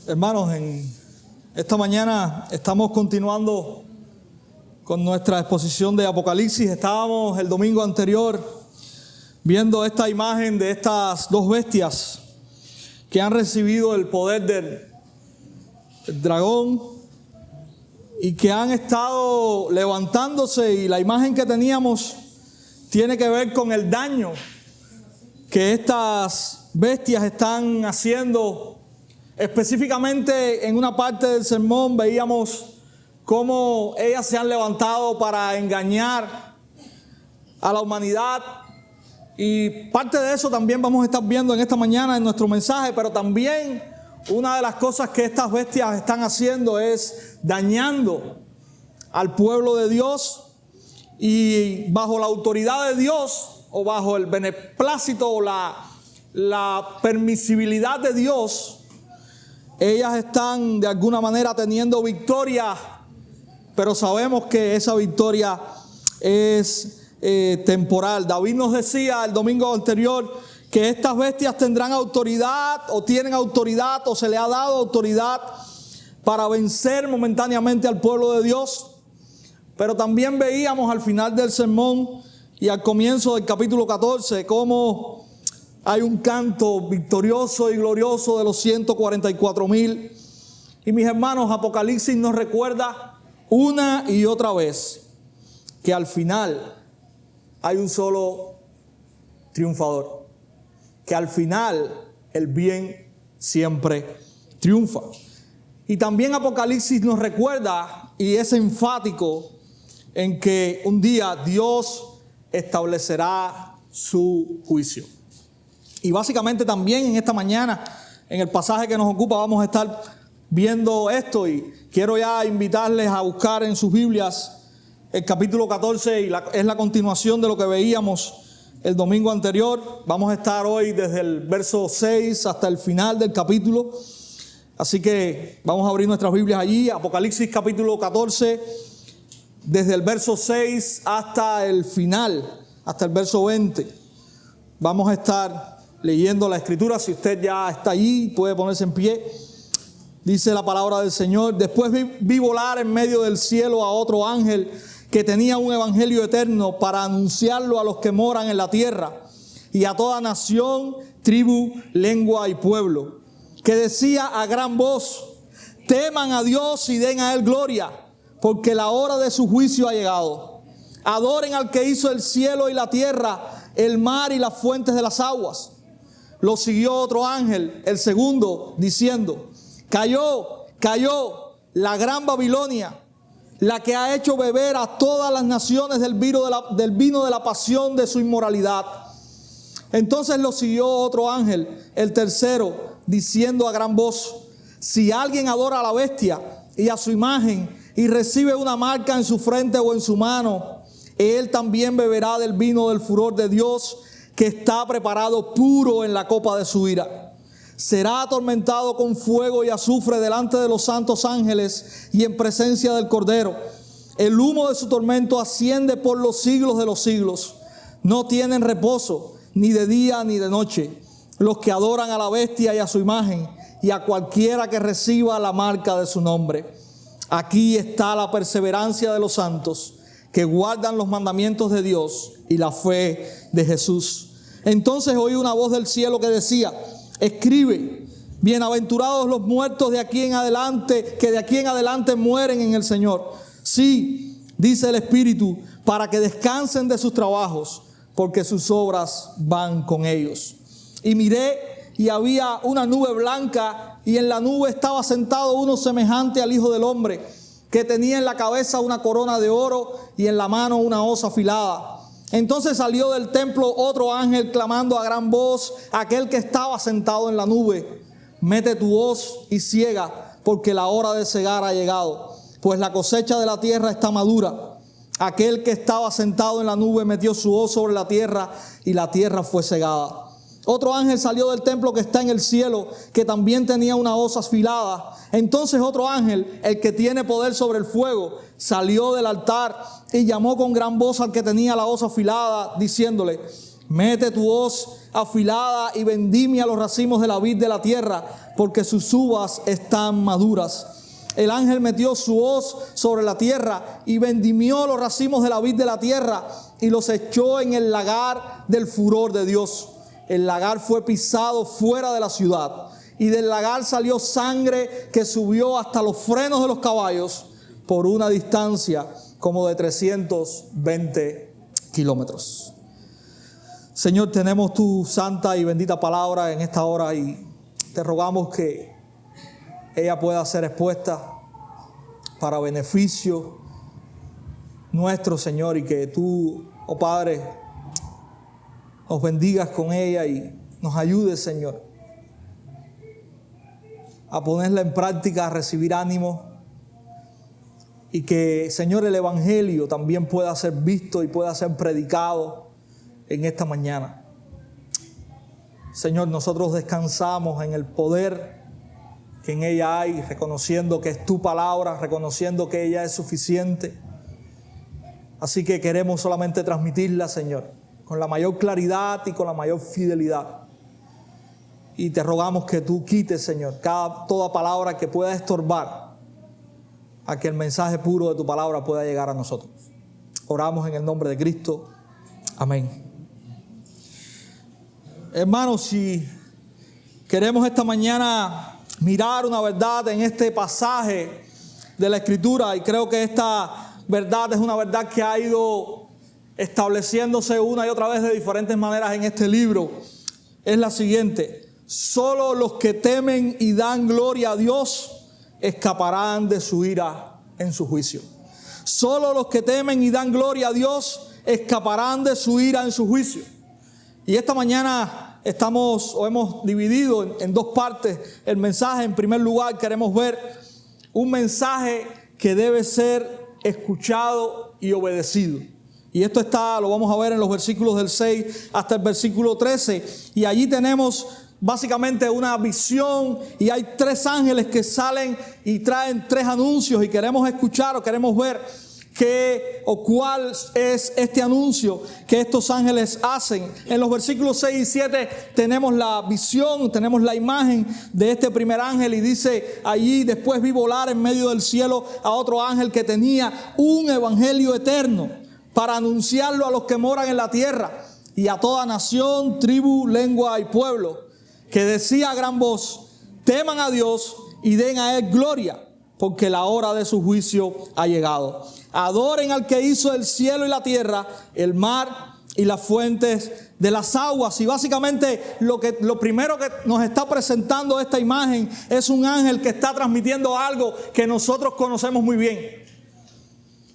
Hermanos, en esta mañana estamos continuando con nuestra exposición de Apocalipsis. Estábamos el domingo anterior viendo esta imagen de estas dos bestias que han recibido el poder del dragón y que han estado levantándose, y la imagen que teníamos tiene que ver con el daño que estas bestias están haciendo. Específicamente en una parte del sermón veíamos cómo ellas se han levantado para engañar a la humanidad, y parte de eso también vamos a estar viendo en esta mañana en nuestro mensaje. Pero también una de las cosas que estas bestias están haciendo es dañando al pueblo de Dios, y bajo la autoridad de Dios o bajo el beneplácito o la permisibilidad de Dios, ellas están de alguna manera teniendo victoria, pero sabemos que esa victoria es temporal. David nos decía el domingo anterior que estas bestias tendrán autoridad, o tienen autoridad, o se le ha dado autoridad para vencer momentáneamente al pueblo de Dios. Pero también veíamos al final del sermón y al comienzo del capítulo 14 cómo hay un canto victorioso y glorioso de los 144,000. Y mis hermanos, Apocalipsis nos recuerda una y otra vez que al final hay un solo triunfador, que al final el bien siempre triunfa. Y también Apocalipsis nos recuerda y es enfático en que un día Dios establecerá su juicio. Y básicamente también en esta mañana, en el pasaje que nos ocupa, vamos a estar viendo esto, y quiero ya invitarles a buscar en sus Biblias el capítulo 14, y es la continuación de lo que veíamos el domingo anterior. Vamos a estar hoy desde el verso 6 hasta el final del capítulo, así que vamos a abrir nuestras Biblias allí. Apocalipsis capítulo 14, desde el verso 6 hasta el final, hasta el verso 20. Vamos a estar leyendo la escritura. Si usted ya está allí, puede ponerse en pie. Dice la palabra del Señor: después vi volar en medio del cielo a otro ángel que tenía un evangelio eterno para anunciarlo a los que moran en la tierra y a toda nación, tribu, lengua y pueblo, que decía a gran voz: teman a Dios y den a Él gloria, porque la hora de su juicio ha llegado. Adoren al que hizo el cielo y la tierra, el mar y las fuentes de las aguas. Lo siguió otro ángel, el segundo, diciendo: cayó, cayó la gran Babilonia, la que ha hecho beber a todas las naciones del vino de la pasión de su inmoralidad. Entonces lo siguió otro ángel, el tercero, diciendo a gran voz: si alguien adora a la bestia y a su imagen y recibe una marca en su frente o en su mano, él también beberá del vino del furor de Dios, que está preparado puro en la copa de su ira. Será atormentado con fuego y azufre delante de los santos ángeles y en presencia del Cordero. El humo de su tormento asciende por los siglos de los siglos. No tienen reposo, ni de día ni de noche, los que adoran a la bestia y a su imagen, y a cualquiera que reciba la marca de su nombre. Aquí está la perseverancia de los santos, que guardan los mandamientos de Dios y la fe de Jesús. Entonces oí una voz del cielo que decía: escribe, bienaventurados los muertos de aquí en adelante, que de aquí en adelante mueren en el Señor. Sí, dice el Espíritu, para que descansen de sus trabajos, porque sus obras van con ellos. Y miré, y había una nube blanca, y en la nube estaba sentado uno semejante al Hijo del Hombre, que tenía en la cabeza una corona de oro y en la mano una hoz afilada. Entonces salió del templo otro ángel clamando a gran voz a aquel que estaba sentado en la nube: mete tu hoz y ciega, porque la hora de cegar ha llegado, pues la cosecha de la tierra está madura. Aquel que estaba sentado en la nube metió su hoz sobre la tierra, y la tierra fue cegada. Otro ángel salió del templo que está en el cielo, que también tenía una hoz afilada. Entonces otro ángel, el que tiene poder sobre el fuego, salió del altar y llamó con gran voz al que tenía la hoz afilada, diciéndole: Mete tu hoz afilada y vendimia los racimos de la vid de la tierra, porque sus uvas están maduras. El ángel metió su hoz sobre la tierra y vendimió los racimos de la vid de la tierra y los echó en el lagar del furor de Dios. El lagar fue pisado fuera de la ciudad y del lagar salió sangre que subió hasta los frenos de los caballos por una distancia como de 320 kilómetros. Señor, tenemos tu santa y bendita palabra en esta hora y te rogamos que ella pueda ser expuesta para beneficio nuestro, Señor, y que tú, oh Padre, nos bendigas con ella y nos ayudes, Señor, a ponerla en práctica, a recibir ánimo y que, Señor, el Evangelio también pueda ser visto y pueda ser predicado en esta mañana. Señor, nosotros descansamos en el poder que en ella hay, reconociendo que es tu palabra, reconociendo que ella es suficiente. Así que queremos solamente transmitirla, Señor, con la mayor claridad y con la mayor fidelidad. Y te rogamos que tú quites, Señor, toda palabra que pueda estorbar a que el mensaje puro de tu palabra pueda llegar a nosotros. Oramos en el nombre de Cristo. Amén. Hermanos, si queremos esta mañana mirar una verdad en este pasaje de la Escritura, y creo que esta verdad es una verdad que ha ido estableciéndose una y otra vez de diferentes maneras en este libro, es la siguiente: solo los que temen y dan gloria a Dios escaparán de su ira en su juicio. Solo los que temen y dan gloria a Dios escaparán de su ira en su juicio. Y esta mañana hemos dividido en dos partes el mensaje. En primer lugar, queremos ver un mensaje que debe ser escuchado y obedecido. Y esto lo vamos a ver en los versículos del 6 hasta el versículo 13. Y allí tenemos básicamente una visión y hay 3 ángeles que salen y traen 3 anuncios y queremos escuchar o queremos ver qué o cuál es este anuncio que estos ángeles hacen. En los versículos 6 y 7 tenemos la visión, tenemos la imagen de este primer ángel y dice allí: después vi volar en medio del cielo a otro ángel que tenía un evangelio eterno para anunciarlo a los que moran en la tierra y a toda nación, tribu, lengua y pueblo, que decía a gran voz: teman a Dios y den a Él gloria, porque la hora de su juicio ha llegado. Adoren al que hizo el cielo y la tierra, el mar y las fuentes de las aguas. Y básicamente lo primero que nos está presentando esta imagen es un ángel que está transmitiendo algo que nosotros conocemos muy bien.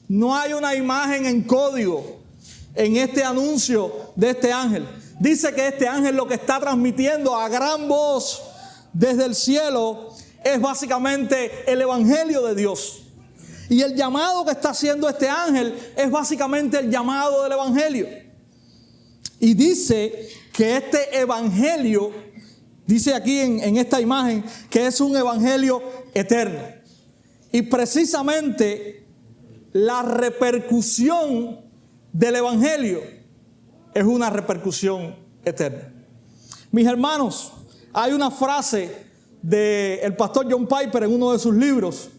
No hay una imagen en código en este anuncio de este ángel. Dice que este ángel lo que está transmitiendo a gran voz desde el cielo es básicamente el evangelio de Dios. Y el llamado que está haciendo este ángel es básicamente el llamado del evangelio. Y dice que este evangelio, dice aquí en esta imagen, que es un evangelio eterno. Y precisamente la repercusión del evangelio es una repercusión eterna. Mis hermanos, hay una frase del pastor John Piper en uno de sus libros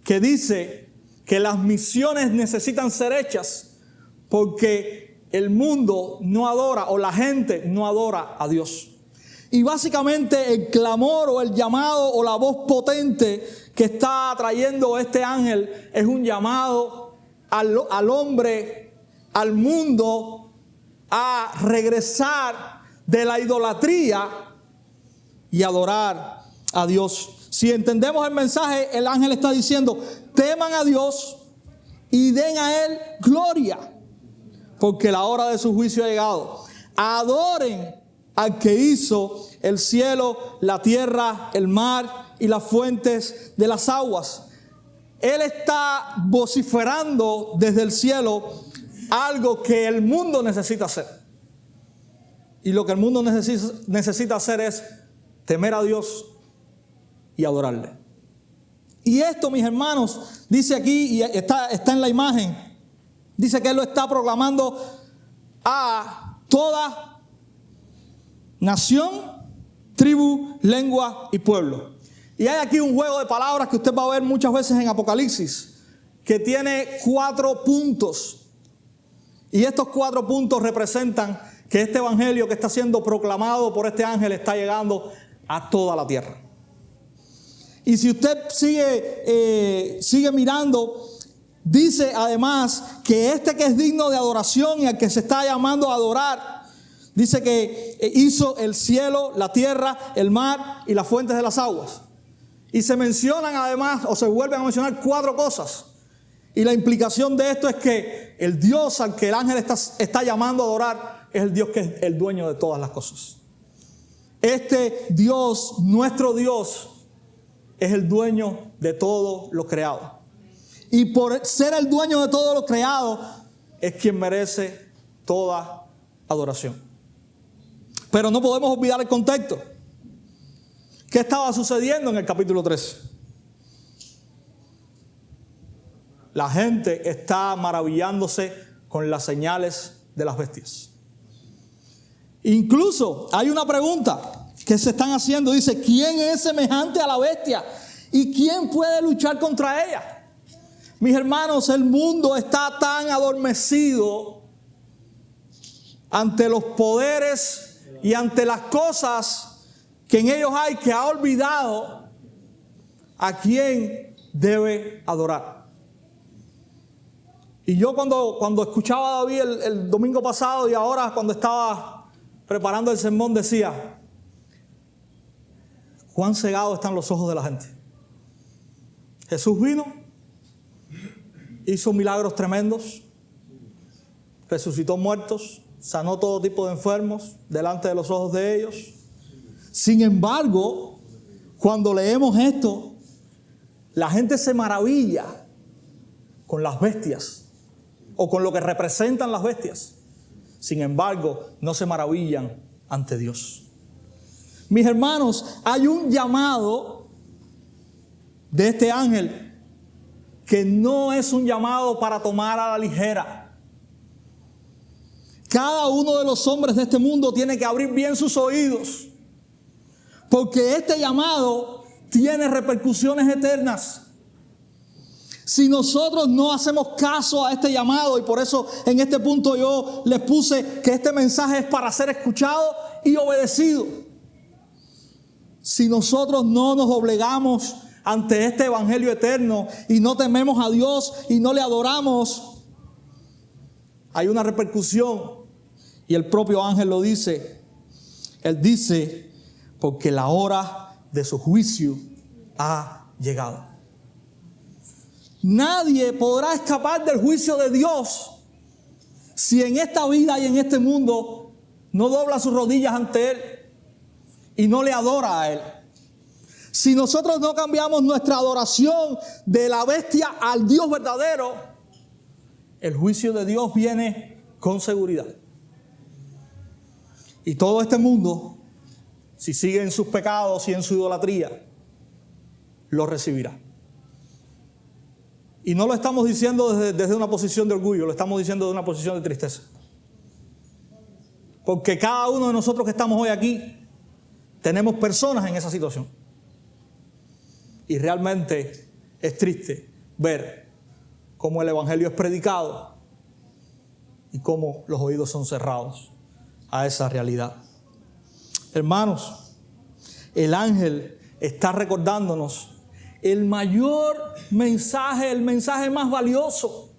que dice que las misiones necesitan ser hechas porque el mundo no adora o la gente no adora a Dios. Y básicamente el clamor o el llamado o la voz potente que está trayendo este ángel es un llamado al hombre, al mundo, a regresar de la idolatría y adorar a Dios. Si entendemos el mensaje, el ángel está diciendo: teman a Dios y den a Él gloria, porque la hora de su juicio ha llegado. Adoren al que hizo el cielo, la tierra, el mar y las fuentes de las aguas. Él está vociferando desde el cielo algo que el mundo necesita hacer. Y lo que el mundo necesita hacer es temer a Dios y adorarle. Y esto, mis hermanos, dice aquí, y está en la imagen, dice que Él lo está proclamando a toda nación, tribu, lengua y pueblo. Y hay aquí un juego de palabras que usted va a ver muchas veces en Apocalipsis, que tiene 4 puntos. Y estos 4 puntos representan que este evangelio que está siendo proclamado por este ángel está llegando a toda la tierra. Y si usted sigue mirando, dice además que este que es digno de adoración y al que se está llamando a adorar, dice que hizo el cielo, la tierra, el mar y las fuentes de las aguas. Y se mencionan además, o se vuelven a mencionar 4 cosas. Y la implicación de esto es que el Dios al que el ángel está llamando a adorar es el Dios que es el dueño de todas las cosas. Este Dios, nuestro Dios, es el dueño de todo lo creado. Y por ser el dueño de todo lo creado, es quien merece toda adoración. Pero no podemos olvidar el contexto. ¿Qué estaba sucediendo en el capítulo 13? La gente está maravillándose con las señales de las bestias. Incluso hay una pregunta que se están haciendo. Dice, ¿quién es semejante a la bestia? ¿Y quién puede luchar contra ella? Mis hermanos, el mundo está tan adormecido ante los poderes y ante las cosas que en ellos hay, que ha olvidado a quién debe adorar. Y yo cuando escuchaba a David el domingo pasado y ahora cuando estaba preparando el sermón decía, cuán cegados están los ojos de la gente. Jesús vino, hizo milagros tremendos, resucitó muertos, sanó todo tipo de enfermos delante de los ojos de ellos. Sin embargo, cuando leemos esto, la gente se maravilla con las bestias o con lo que representan las bestias. Sin embargo, no se maravillan ante Dios. Mis hermanos, hay un llamado de este ángel que no es un llamado para tomar a la ligera. Cada uno de los hombres de este mundo tiene que abrir bien sus oídos, porque este llamado tiene repercusiones eternas. Si nosotros no hacemos caso a este llamado, y por eso en este punto yo les puse que este mensaje es para ser escuchado y obedecido. Si nosotros no nos doblegamos ante este evangelio eterno y no tememos a Dios y no le adoramos, hay una repercusión. Y el propio ángel lo dice. Él dice, porque la hora de su juicio ha llegado. Nadie podrá escapar del juicio de Dios si en esta vida y en este mundo no dobla sus rodillas ante Él y no le adora a Él. Si nosotros no cambiamos nuestra adoración de la bestia al Dios verdadero, el juicio de Dios viene con seguridad. Y todo este mundo, si sigue en sus pecados y en su idolatría, lo recibirá. Y no lo estamos diciendo desde una posición de orgullo, lo estamos diciendo desde una posición de tristeza. Porque cada uno de nosotros que estamos hoy aquí, tenemos personas en esa situación. Y realmente es triste ver cómo el evangelio es predicado y cómo los oídos son cerrados a esa realidad. Hermanos, el ángel está recordándonos el mayor mensaje, el mensaje más valioso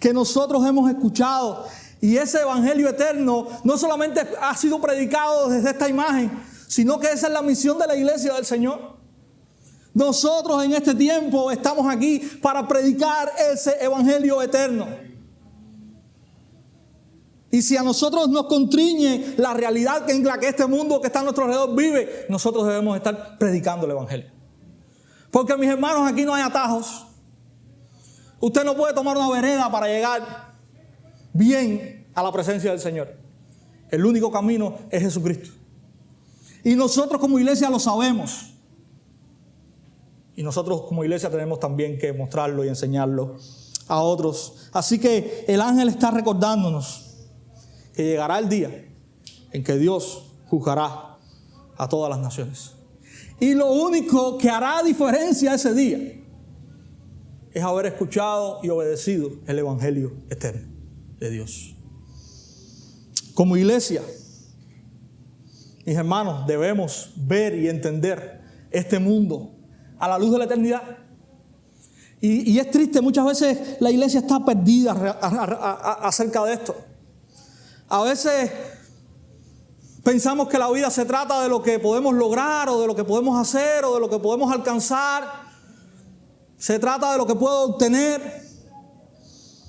que nosotros hemos escuchado. Y ese evangelio eterno no solamente ha sido predicado desde esta imagen, sino que esa es la misión de la iglesia del Señor. Nosotros en este tiempo estamos aquí para predicar ese evangelio eterno. Y si a nosotros nos constriñe la realidad en la que este mundo que está a nuestro alrededor vive, nosotros debemos estar predicando el evangelio. Porque mis hermanos, aquí no hay atajos. Usted no puede tomar una vereda para llegar bien a la presencia del Señor. El único camino es Jesucristo. Y nosotros como iglesia lo sabemos. Y nosotros como iglesia tenemos también que mostrarlo y enseñarlo a otros. Así que el ángel está recordándonos que llegará el día en que Dios juzgará a todas las naciones. Y lo único que hará diferencia ese día es haber escuchado y obedecido el evangelio eterno de Dios. Como iglesia, mis hermanos, debemos ver y entender este mundo a la luz de la eternidad. Y es triste, muchas veces la iglesia está perdida acerca de esto. A veces pensamos que la vida se trata de lo que podemos lograr, o de lo que podemos hacer, o de lo que podemos alcanzar. Se trata de lo que puedo obtener.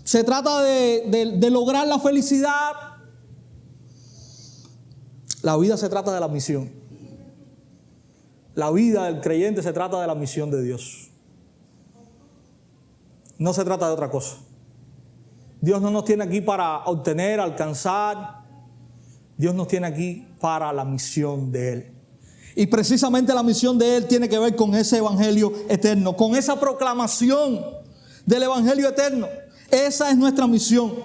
Se trata de lograr la felicidad. La vida se trata de la misión. La vida del creyente se trata de la misión de Dios. No se trata de otra cosa. Dios no nos tiene aquí para obtener, alcanzar. Dios nos tiene aquí para la misión de Él. Y precisamente la misión de Él tiene que ver con ese evangelio eterno, con esa proclamación del evangelio eterno. Esa es nuestra misión.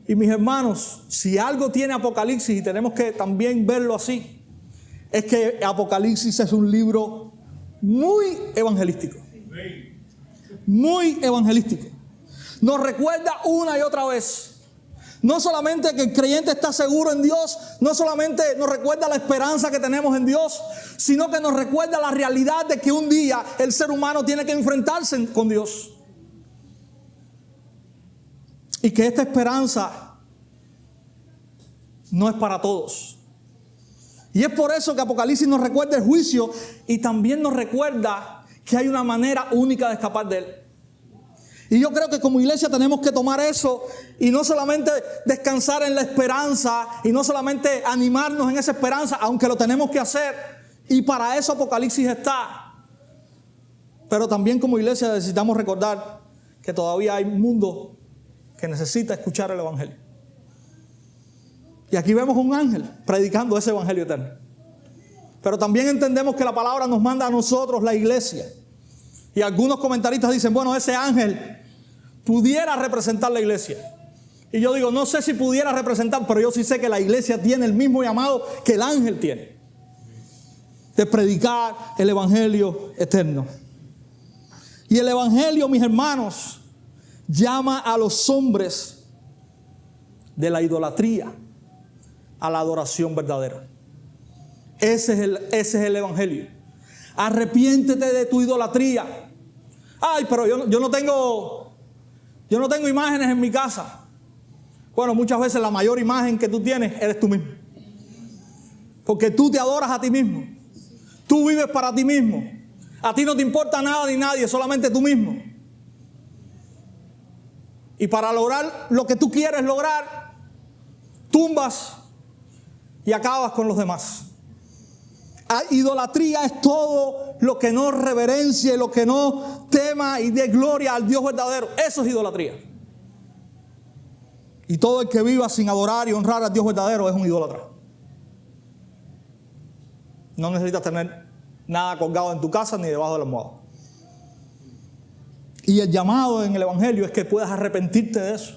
Y mis hermanos, si algo tiene Apocalipsis, y tenemos que también verlo así, es que Apocalipsis es un libro muy evangelístico. Muy evangelístico. Nos recuerda una y otra vez, no solamente que el creyente está seguro en Dios, no solamente nos recuerda la esperanza que tenemos en Dios, sino que nos recuerda la realidad de que un día el ser humano tiene que enfrentarse con Dios. Y que esta esperanza no es para todos. Y es por eso que Apocalipsis nos recuerda el juicio y también nos recuerda que hay una manera única de escapar de él. Y yo creo que como iglesia tenemos que tomar eso y no solamente descansar en la esperanza y no solamente animarnos en esa esperanza, aunque lo tenemos que hacer. Y para eso Apocalipsis está. Pero también como iglesia necesitamos recordar que todavía hay un mundo que necesita escuchar el evangelio. Y aquí vemos un ángel predicando ese evangelio eterno. Pero también entendemos que la palabra nos manda a nosotros, la iglesia. Y algunos comentaristas dicen, bueno, ese ángel pudiera representar la iglesia. Y yo digo, no sé si pudiera representar, pero yo sí sé que la iglesia tiene el mismo llamado que el ángel tiene. De predicar el evangelio eterno. Y el evangelio, mis hermanos, llama a los hombres de la idolatría a la adoración verdadera. Ese es el evangelio. Arrepiéntete de tu idolatría. Ay, pero yo no tengo imágenes en mi casa. Bueno, muchas veces la mayor imagen que tú tienes eres tú mismo. Porque tú te adoras a ti mismo. Tú vives para ti mismo. A ti no te importa nada ni nadie, solamente tú mismo. Y para lograr lo que tú quieres lograr, tumbas y acabas con los demás. Idolatría es todo lo que no reverencia y lo que no tema y dé gloria al Dios verdadero. Eso es idolatría. Y todo el que viva sin adorar y honrar al Dios verdadero es un idólatra. No necesitas tener nada colgado en tu casa ni debajo de la almohada. Y el llamado en el evangelio es que puedas arrepentirte de eso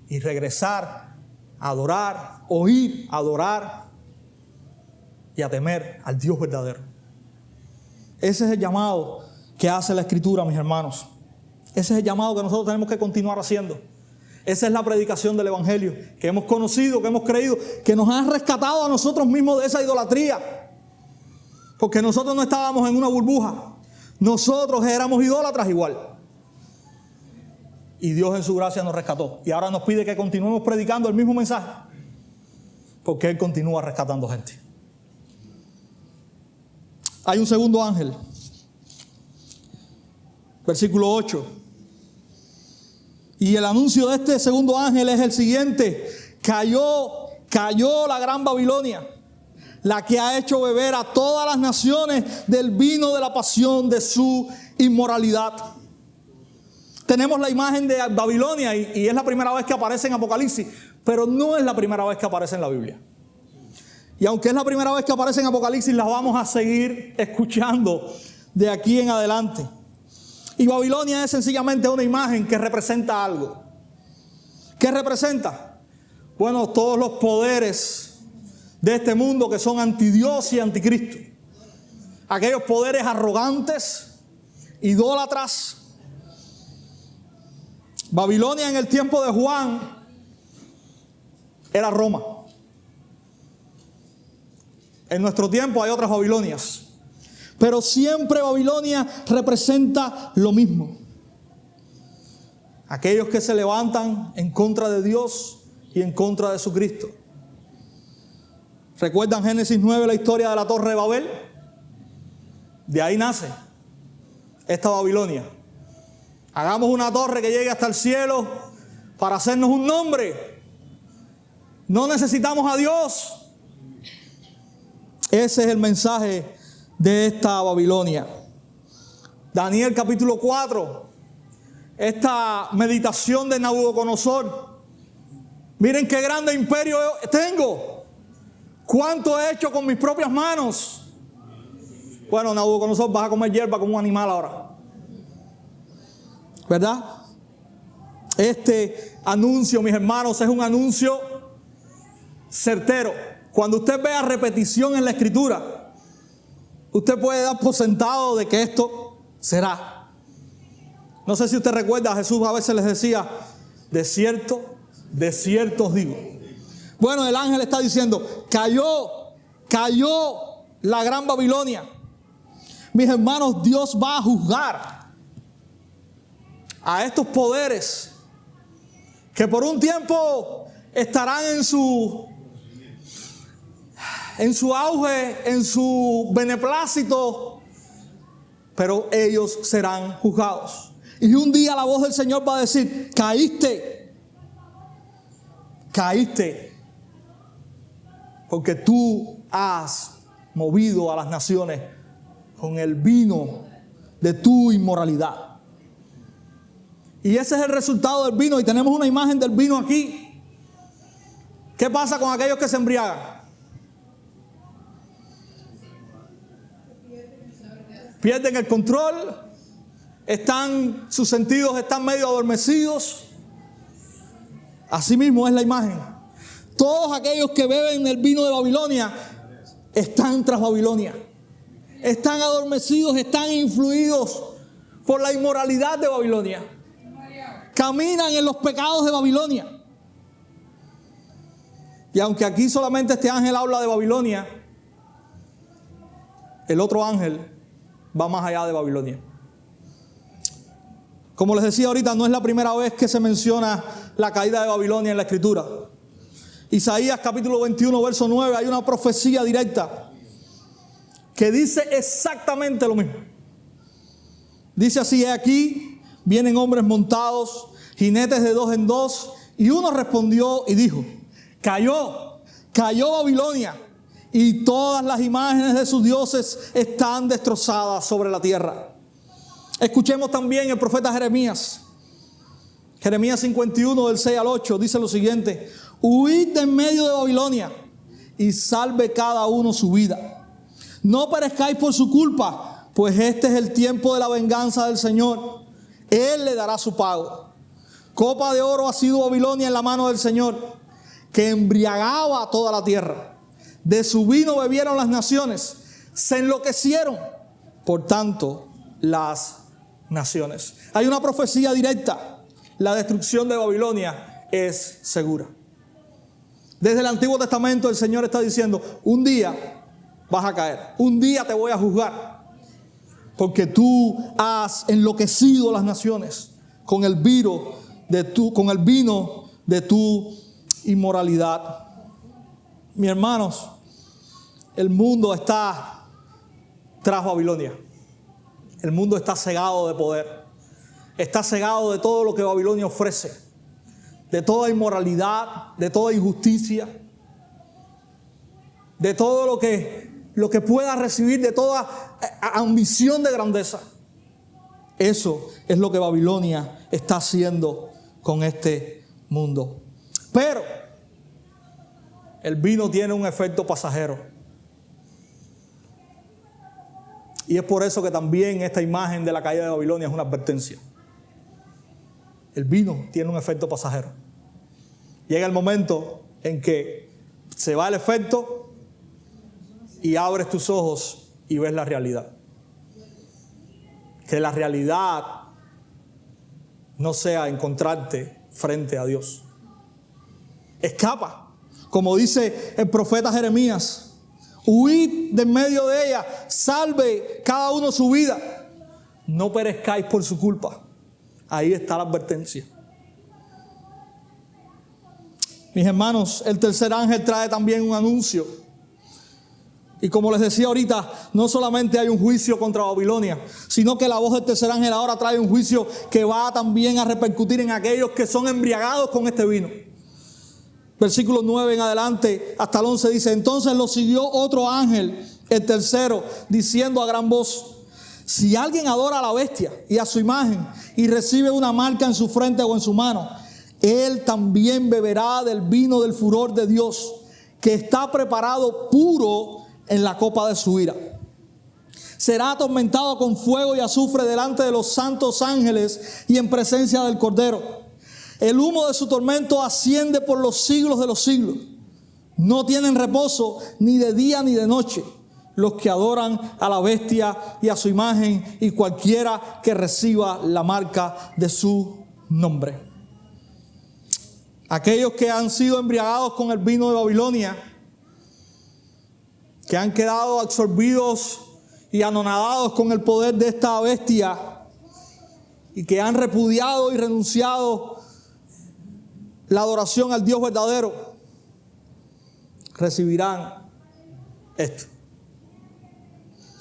y regresar a adorar, oír, adorar y a temer al Dios verdadero. Ese es el llamado que hace la Escritura, mis hermanos. Ese es el llamado que nosotros tenemos que continuar haciendo. Esa es la predicación del evangelio que hemos conocido, que hemos creído, que nos ha rescatado a nosotros mismos de esa idolatría. Porque nosotros no estábamos en una burbuja. Nosotros éramos idólatras igual. Y Dios en su gracia nos rescató. Y ahora nos pide que continuemos predicando el mismo mensaje. Porque Él continúa rescatando gente. Hay un segundo ángel. Versículo 8. Y el anuncio de este segundo ángel es el siguiente. Cayó la gran Babilonia, la que ha hecho beber a todas las naciones del vino de la pasión de su inmoralidad. Tenemos la imagen de Babilonia y es la primera vez que aparece en Apocalipsis, pero no es la primera vez que aparece en la Biblia. Y aunque es la primera vez que aparece en Apocalipsis, la vamos a seguir escuchando de aquí en adelante. Y Babilonia es sencillamente una imagen que representa algo. ¿Qué representa? Bueno, todos los poderes de este mundo que son anti Dios y anticristo. Aquellos poderes arrogantes, idólatras. Babilonia en el tiempo de Juan era Roma. En nuestro tiempo hay otras Babilonias. Pero siempre Babilonia representa lo mismo. Aquellos que se levantan en contra de Dios y en contra de su Cristo. ¿Recuerdan Génesis 9, la historia de la Torre de Babel? De ahí nace esta Babilonia. Hagamos una torre que llegue hasta el cielo para hacernos un nombre. No necesitamos a Dios. Ese es el mensaje de esta Babilonia. Daniel capítulo 4. Esta meditación de Nabucodonosor. Miren qué grande imperio tengo. Cuánto he hecho con mis propias manos. Bueno, Nabucodonosor, vas a comer hierba como un animal ahora. ¿Verdad? Este anuncio, mis hermanos, es un anuncio certero. Cuando usted vea repetición en la Escritura, usted puede dar por sentado de que esto será. No sé si usted recuerda, Jesús a veces les decía, de cierto os digo. Bueno, el ángel está diciendo, cayó la gran Babilonia. Mis hermanos, Dios va a juzgar a estos poderes que por un tiempo estarán en su auge, en su beneplácito, pero ellos serán juzgados. Y un día la voz del Señor va a decir, caíste, porque tú has movido a las naciones con el vino de tu inmoralidad. Y ese es el resultado del vino, y tenemos una imagen del vino aquí. ¿Qué pasa con aquellos que se embriagan? Pierden el control, sus sentidos están medio adormecidos. Así mismo es la imagen. Todos aquellos que beben el vino de Babilonia están tras Babilonia. Están adormecidos, están influidos por la inmoralidad de Babilonia. Caminan en los pecados de Babilonia. Y aunque aquí solamente este ángel habla de Babilonia, el otro ángel va más allá de Babilonia. Como les decía ahorita, no es la primera vez que se menciona la caída de Babilonia en la Escritura. Isaías capítulo 21, verso 9, hay una profecía directa que dice exactamente lo mismo. Dice así, he aquí, vienen hombres montados, jinetes de 2 en 2, y uno respondió y dijo, cayó Babilonia, y todas las imágenes de sus dioses están destrozadas sobre la tierra. Escuchemos también el profeta Jeremías. Jeremías 51, del 6 al 8, dice lo siguiente, huid de en medio de Babilonia, y salve cada uno su vida. No perezcáis por su culpa, pues este es el tiempo de la venganza del Señor. Él le dará su pago. Copa de oro ha sido Babilonia en la mano del Señor, que embriagaba a toda la tierra. De su vino bebieron las naciones, se enloquecieron, por tanto, las naciones. Hay una profecía directa. La destrucción de Babilonia es segura. Desde el Antiguo Testamento el Señor está diciendo, un día vas a caer, un día te voy a juzgar, porque tú has enloquecido las naciones con el vino de tu inmoralidad. Mis hermanos, el mundo está tras Babilonia. El mundo está cegado de poder. Está cegado de todo lo que Babilonia ofrece. De toda inmoralidad, de toda injusticia. De todo lo que pueda recibir, de toda ambición de grandeza. Eso es lo que Babilonia está haciendo con este mundo. Pero el vino tiene un efecto pasajero. Y es por eso que también esta imagen de la caída de Babilonia es una advertencia. El vino tiene un efecto pasajero. Llega el momento en que se va el efecto y abres tus ojos y ves la realidad. Que la realidad no sea encontrarte frente a Dios. Escapa, como dice el profeta Jeremías, huid de en medio de ella, salve cada uno su vida, no perezcáis por su culpa. Ahí está la advertencia. Mis hermanos, el tercer ángel trae también un anuncio. Y como les decía ahorita, no solamente hay un juicio contra Babilonia, sino que la voz del tercer ángel ahora trae un juicio que va también a repercutir en aquellos que son embriagados con este vino. Versículos 9 en adelante hasta el 11 dice: entonces lo siguió otro ángel, el tercero, diciendo a gran voz: si alguien adora a la bestia y a su imagen y recibe una marca en su frente o en su mano, él también beberá del vino del furor de Dios, que está preparado puro en la copa de su ira. Será atormentado con fuego y azufre delante de los santos ángeles y en presencia del Cordero. El humo de su tormento asciende por los siglos de los siglos. No tienen reposo ni de día ni de noche los que adoran a la bestia y a su imagen y cualquiera que reciba la marca de su nombre. Aquellos que han sido embriagados con el vino de Babilonia, que han quedado absorbidos y anonadados con el poder de esta bestia y que han repudiado y renunciado la adoración al Dios verdadero, recibirán esto.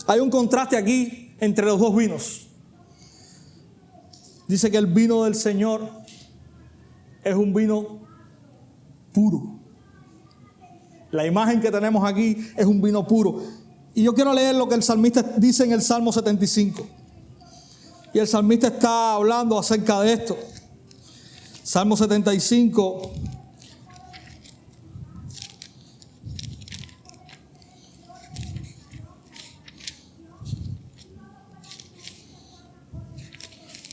Hay un contraste aquí entre los dos vinos. Dice que el vino del Señor es un vino puro. La imagen que tenemos aquí es un vino puro. Y yo quiero leer lo que el salmista dice en el Salmo 75. Y el salmista está hablando acerca de esto. Salmo 75.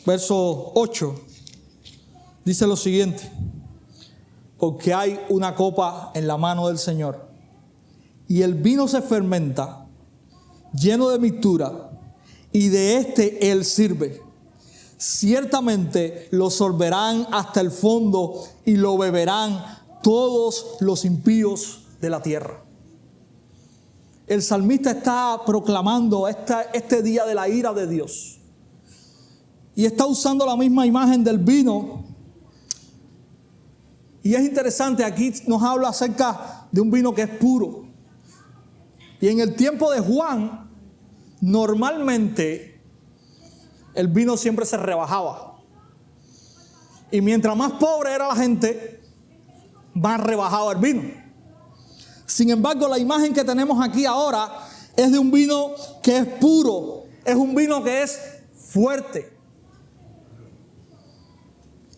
Verso 8. Dice lo siguiente: porque hay una copa en la mano del Señor, y el vino se fermenta, lleno de mixtura, y de este Él sirve. Ciertamente lo sorberán hasta el fondo, y lo beberán todos los impíos de la tierra. El salmista está proclamando este día de la ira de Dios. Y está usando la misma imagen del vino. Y es interesante, aquí nos habla acerca de un vino que es puro. Y en el tiempo de Juan, normalmente el vino siempre se rebajaba. Y mientras más pobre era la gente, más rebajaba el vino. Sin embargo, la imagen que tenemos aquí ahora es de un vino que es puro. Es un vino que es fuerte.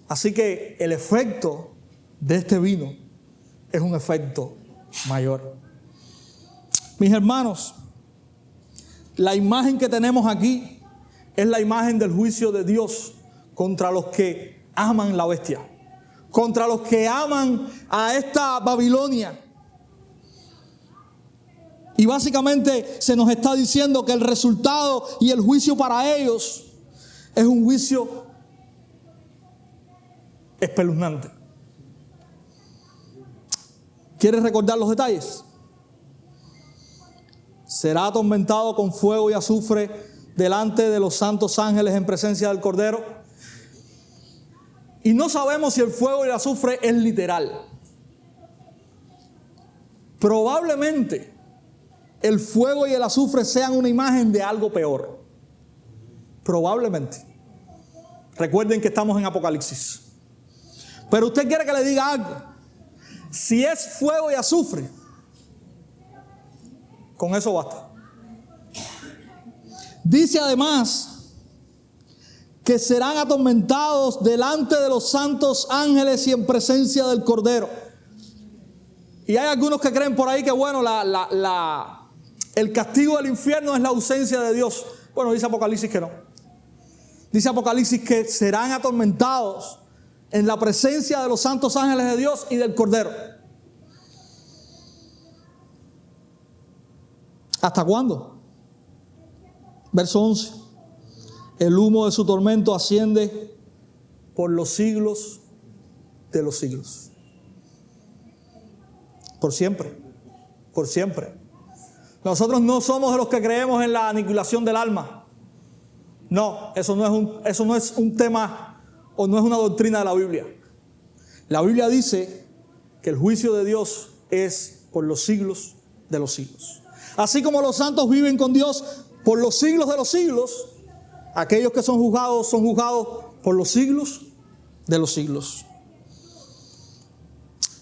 Así que el efecto de este vino es un efecto mayor. Mis hermanos, la imagen que tenemos aquí es la imagen del juicio de Dios contra los que aman la bestia, contra los que aman a esta Babilonia. Y básicamente se nos está diciendo que el resultado y el juicio para ellos es un juicio espeluznante. ¿Quieres recordar los detalles? Será atormentado con fuego y azufre delante de los santos ángeles en presencia del Cordero. Y no sabemos si el fuego y el azufre es literal. Probablemente el fuego y el azufre sean una imagen de algo peor. Probablemente. Recuerden que estamos en Apocalipsis. Pero usted quiere que le diga algo. Si es fuego y azufre, con eso basta. Dice además que serán atormentados delante de los santos ángeles y en presencia del Cordero. Y hay algunos que creen por ahí que bueno, el castigo del infierno es la ausencia de Dios. Bueno, dice Apocalipsis que no. Dice Apocalipsis que serán atormentados en la presencia de los santos ángeles de Dios y del Cordero. ¿Hasta cuándo? Verso 11. El humo de su tormento asciende por los siglos de los siglos. Por siempre. Por siempre. Nosotros no somos de los que creemos en la aniquilación del alma. No, eso no es un tema o no es una doctrina de la Biblia. La Biblia dice que el juicio de Dios es por los siglos de los siglos. Así como los santos viven con Dios por los siglos de los siglos, aquellos que son juzgados por los siglos de los siglos.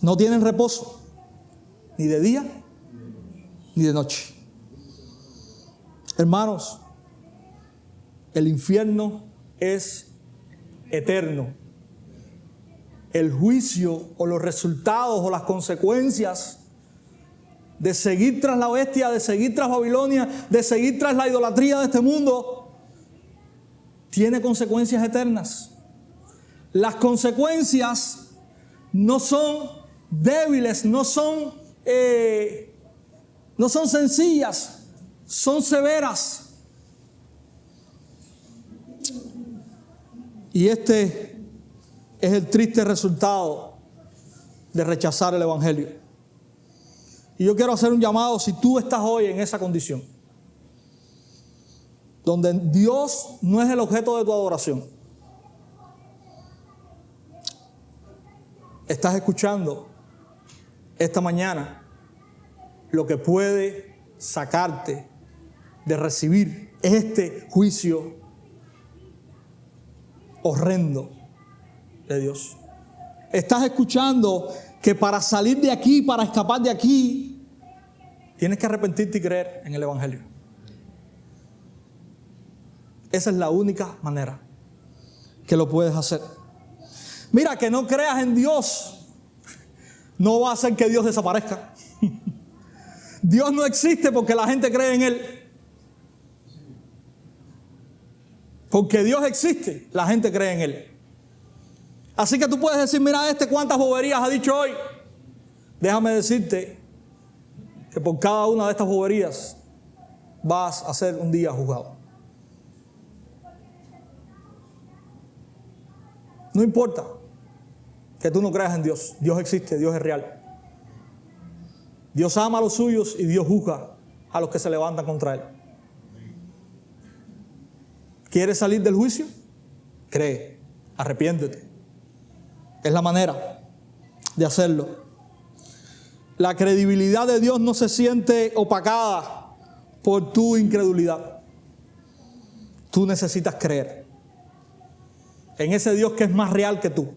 No tienen reposo, ni de día ni de noche. Hermanos, el infierno es eterno. El juicio o los resultados o las consecuencias de seguir tras la bestia, de seguir tras Babilonia, de seguir tras la idolatría de este mundo, tiene consecuencias eternas. Las consecuencias no son débiles, no son sencillas, son severas. Y este es el triste resultado de rechazar el Evangelio. Y yo quiero hacer un llamado, si tú estás hoy en esa condición, donde Dios no es el objeto de tu adoración, estás escuchando esta mañana lo que puede sacarte de recibir este juicio horrendo de Dios. Estás escuchando que para salir de aquí, para escapar de aquí, tienes que arrepentirte y creer en el Evangelio. Esa es la única manera que lo puedes hacer. Mira, que no creas en Dios no va a hacer que Dios desaparezca. Dios no existe porque la gente cree en Él. Porque Dios existe, la gente cree en Él. Así que tú puedes decir, mira cuántas boberías ha dicho hoy. Déjame decirte que por cada una de estas boberías vas a ser un día juzgado. No importa que tú no creas en Dios. Dios existe, Dios es real. Dios ama a los suyos y Dios juzga a los que se levantan contra Él. ¿Quieres salir del juicio? Cree, arrepiéntete. Es la manera de hacerlo. La credibilidad de Dios no se siente opacada por tu incredulidad. Tú necesitas creer en ese Dios que es más real que tú.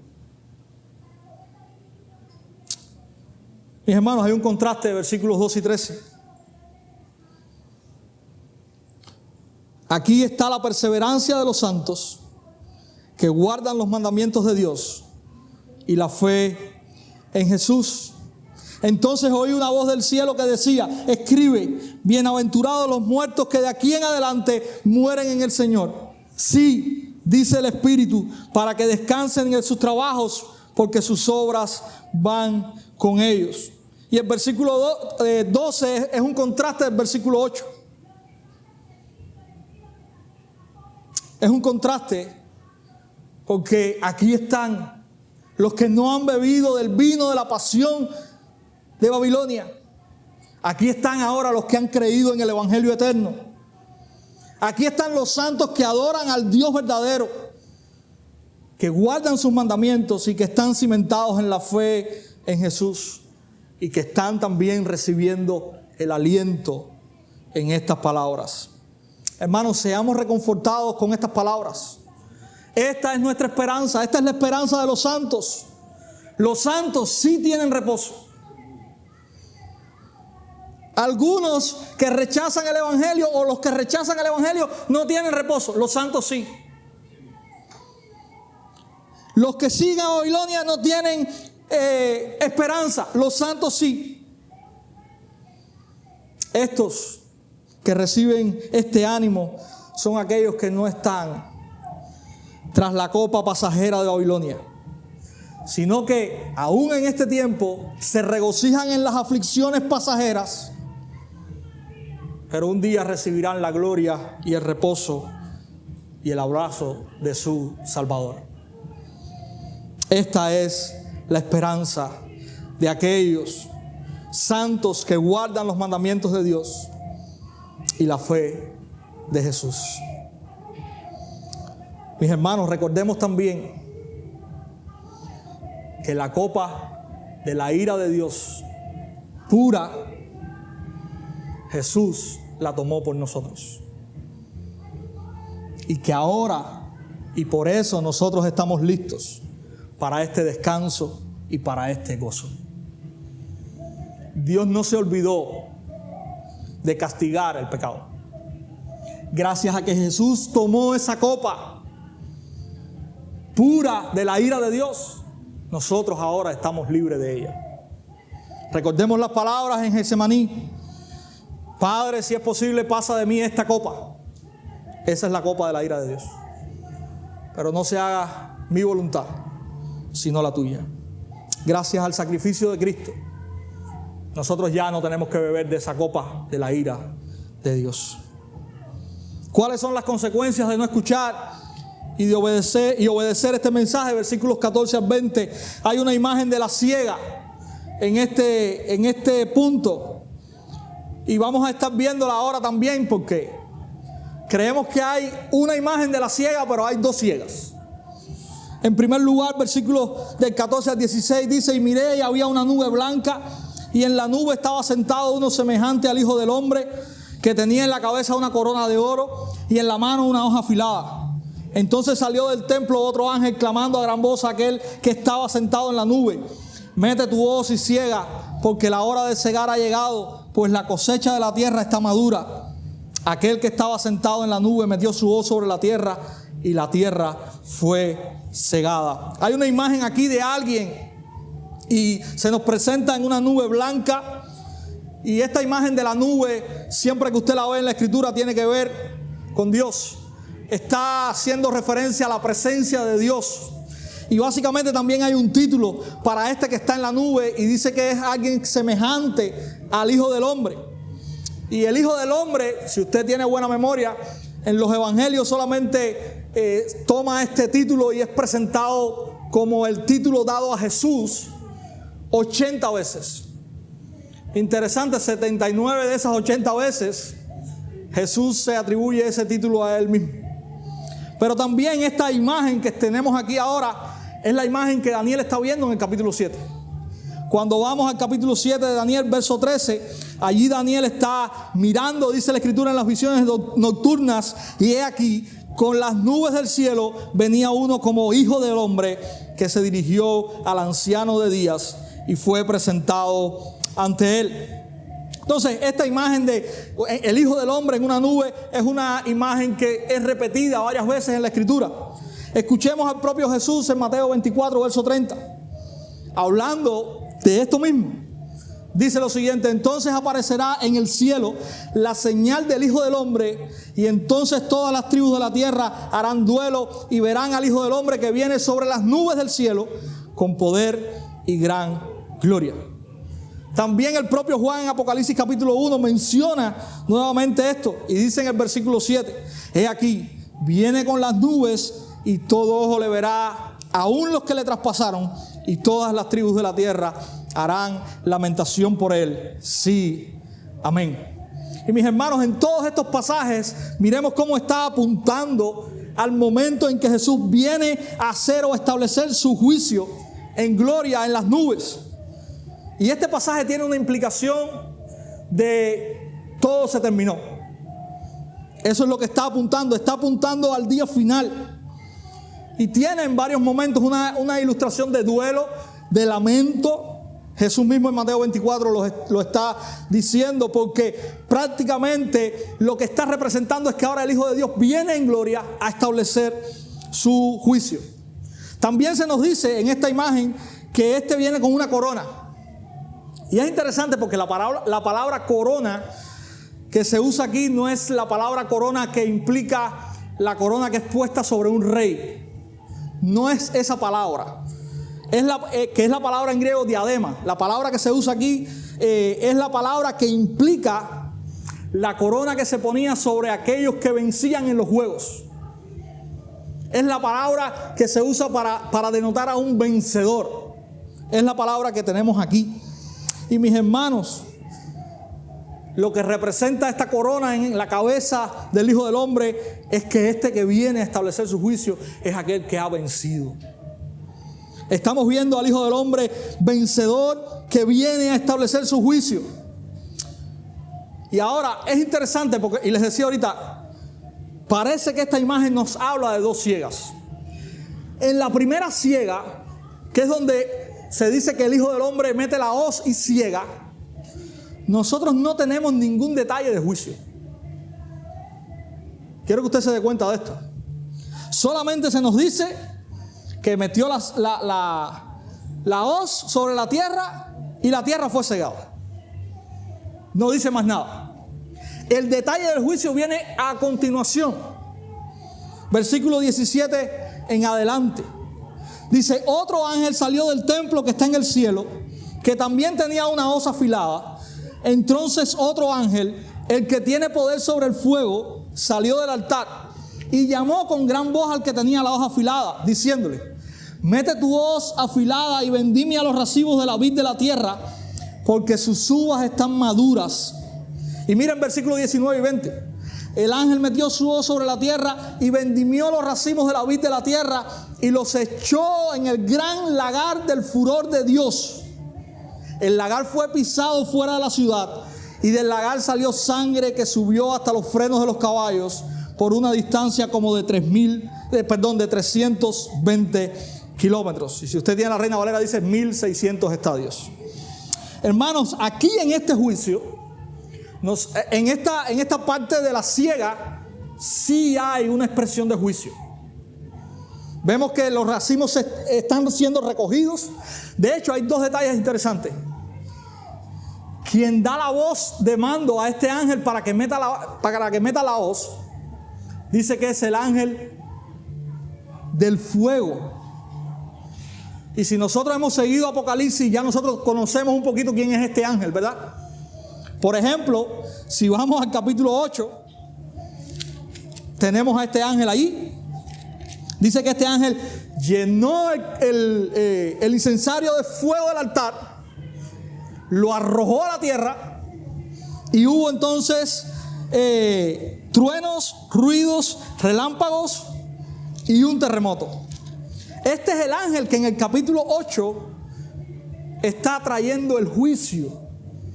Mis hermanos, hay un contraste de versículos 12 y 13. Aquí está la perseverancia de los santos que guardan los mandamientos de Dios y la fe en Jesús. Entonces oí una voz del cielo que decía: escribe, bienaventurados los muertos que de aquí en adelante mueren en el Señor. Sí, dice el Espíritu, para que descansen en sus trabajos, porque sus obras van con ellos. Y el versículo 12 es un contraste del versículo 8. Es un contraste porque aquí están los que no han bebido del vino de la pasión de Babilonia. Aquí están ahora los que han creído en el Evangelio eterno. Aquí están los santos que adoran al Dios verdadero, que guardan sus mandamientos y que están cimentados en la fe en Jesús y que están también recibiendo el aliento en estas palabras. Hermanos, seamos reconfortados con estas palabras. Esta es nuestra esperanza, esta es la esperanza de los santos. Los santos sí tienen reposo. Algunos que rechazan el Evangelio o los que rechazan el Evangelio no tienen reposo. Los santos sí. Los que siguen a Babilonia no tienen esperanza. Los santos sí. Estos que reciben este ánimo son aquellos que no están tras la copa pasajera de Babilonia, sino que aún en este tiempo se regocijan en las aflicciones pasajeras pero un día recibirán la gloria y el reposo y el abrazo de su Salvador. Esta es la esperanza de aquellos santos que guardan los mandamientos de Dios y la fe de Jesús. Mis hermanos, recordemos también que la copa de la ira de Dios pura, Jesús la tomó por nosotros. Y que ahora, y por eso nosotros estamos listos para este descanso y para este gozo. Dios no se olvidó de castigar el pecado. Gracias a que Jesús tomó esa copa pura de la ira de Dios, nosotros ahora estamos libres de ella. Recordemos las palabras en Getsemaní: Padre, si es posible, pasa de mí esta copa. Esa es la copa de la ira de Dios. Pero no se haga mi voluntad, sino la tuya. Gracias al sacrificio de Cristo, nosotros ya no tenemos que beber de esa copa de la ira de Dios. ¿Cuáles son las consecuencias de no escuchar y de obedecer este mensaje? Versículos 14 al 20. Hay una imagen de la ciega en este punto. Y vamos a estar viéndola ahora también, porque creemos que hay una imagen de la ciega, pero hay dos ciegas. En primer lugar, versículos del 14 al 16 dice: y miré y había una nube blanca, y en la nube estaba sentado uno semejante al Hijo del Hombre, que tenía en la cabeza una corona de oro y en la mano una hoja afilada. Entonces salió del templo otro ángel clamando a gran voz a aquel que estaba sentado en la nube: mete tu hoz y ciega, porque la hora de cegar ha llegado, pues la cosecha de la tierra está madura. Aquel que estaba sentado en la nube metió su hoz sobre la tierra, y la tierra fue cegada. Hay una imagen aquí de alguien, y se nos presenta en una nube blanca. Y esta imagen de la nube, siempre que usted la ve en la Escritura, tiene que ver con Dios. Está haciendo referencia a la presencia de Dios. Y básicamente también hay un título para este que está en la nube, y dice que es alguien semejante al Hijo del Hombre. Y el Hijo del Hombre, si usted tiene buena memoria, en los evangelios solamente toma este título y es presentado como el título dado a Jesús 80 veces. Interesante, 79 de esas 80 veces Jesús se atribuye ese título a él mismo. Pero también esta imagen que tenemos aquí ahora es la imagen que Daniel está viendo en el capítulo 7. Cuando vamos al capítulo 7 de Daniel, verso 13, allí Daniel está mirando, dice la Escritura, en las visiones nocturnas, y he aquí, con las nubes del cielo venía uno como Hijo del Hombre, que se dirigió al anciano de días y fue presentado ante él. Entonces, esta imagen de el Hijo del Hombre en una nube es una imagen que es repetida varias veces en la Escritura. Escuchemos al propio Jesús en Mateo 24, verso 30, hablando de esto mismo. Dice lo siguiente: entonces aparecerá en el cielo la señal del Hijo del Hombre, y entonces todas las tribus de la tierra harán duelo y verán al Hijo del Hombre que viene sobre las nubes del cielo con poder y gran gloria. También el propio Juan en Apocalipsis capítulo 1 menciona nuevamente esto, y dice en el versículo 7: he aquí, viene con las nubes, y todo ojo le verá, aun los que le traspasaron, y todas las tribus de la tierra harán lamentación por él. Sí, amén. Y mis hermanos, en todos estos pasajes, miremos cómo está apuntando al momento en que Jesús viene a hacer o establecer su juicio en gloria en las nubes. Y este pasaje tiene una implicación de todo se terminó. Eso es lo que está apuntando al día final. Y tiene en varios momentos una ilustración de duelo, de lamento. Jesús mismo en Mateo 24 lo está diciendo, porque prácticamente lo que está representando es que ahora el Hijo de Dios viene en gloria a establecer su juicio. También se nos dice en esta imagen que este viene con una corona. Y es interesante porque la palabra corona que se usa aquí no es la palabra corona que implica la corona que es puesta sobre un rey. No es esa palabra. Que es la palabra en griego diadema. La palabra que se usa aquí es la palabra que implica la corona que se ponía sobre aquellos que vencían en los juegos. Es la palabra que se usa para denotar a un vencedor. Es la palabra que tenemos aquí. Y mis hermanos, lo que representa esta corona en la cabeza del Hijo del Hombre es que este que viene a establecer su juicio es aquel que ha vencido. Estamos viendo al Hijo del Hombre vencedor que viene a establecer su juicio. Y ahora es interesante porque, y les decía ahorita, parece que esta imagen nos habla de dos ciegas. En la primera ciega, que es donde se dice que el Hijo del Hombre mete la hoz y ciega, nosotros no tenemos ningún detalle de juicio. Quiero que usted se dé cuenta de esto. Solamente se nos dice que metió la hoz sobre la tierra y la tierra fue cegada. No dice más nada. El detalle del juicio viene a continuación. Versículo 17 en adelante. Dice, otro ángel salió del templo que está en el cielo, que también tenía una hoz afilada. Entonces otro ángel, el que tiene poder sobre el fuego, salió del altar y llamó con gran voz al que tenía la hoz afilada, diciéndole, mete tu hoz afilada y vendimia los racimos de la vid de la tierra, porque sus uvas están maduras. Y miren versículos 19 y 20. El ángel metió su hoz sobre la tierra y vendimió los racimos de la vid de la tierra y los echó en el gran lagar del furor de Dios. El lagar fue pisado fuera de la ciudad y del lagar salió sangre que subió hasta los frenos de los caballos por una distancia como de 320 kilómetros. Y si usted tiene la Reina Valera dice 1600 estadios. Hermanos, aquí en este juicio, en esta parte de la ciega, sí hay una expresión de juicio. Vemos que los racimos están siendo recogidos. De hecho, hay dos detalles interesantes. Quien da la voz de mando a este ángel para que meta la hoz, dice que es el ángel del fuego. Y si nosotros hemos seguido Apocalipsis, ya nosotros conocemos un poquito quién es este ángel, ¿verdad? Por ejemplo, si vamos al capítulo 8, tenemos a este ángel allí. Dice que este ángel llenó el incensario de fuego del altar, lo arrojó a la tierra y hubo entonces truenos, ruidos, relámpagos y un terremoto. Este es el ángel que en el capítulo 8 está trayendo el juicio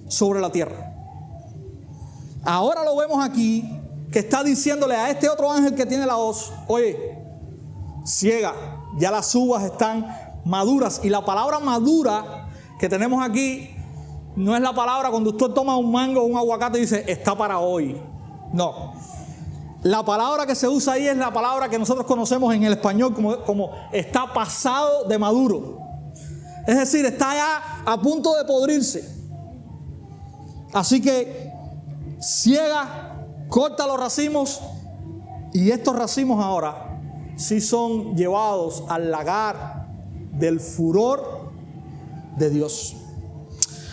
sobre la tierra. Ahora lo vemos aquí, que está diciéndole a este otro ángel que tiene la hoz, oye, ciega, ya las uvas están maduras. Y la palabra madura que tenemos aquí no es la palabra cuando usted toma un mango o un aguacate y dice, está para hoy. No. La palabra que se usa ahí es la palabra que nosotros conocemos en el español como está pasado de maduro. Es decir, está ya a punto de podrirse. Así que ciega, corta los racimos y estos racimos ahora sí son llevados al lagar del furor de Dios.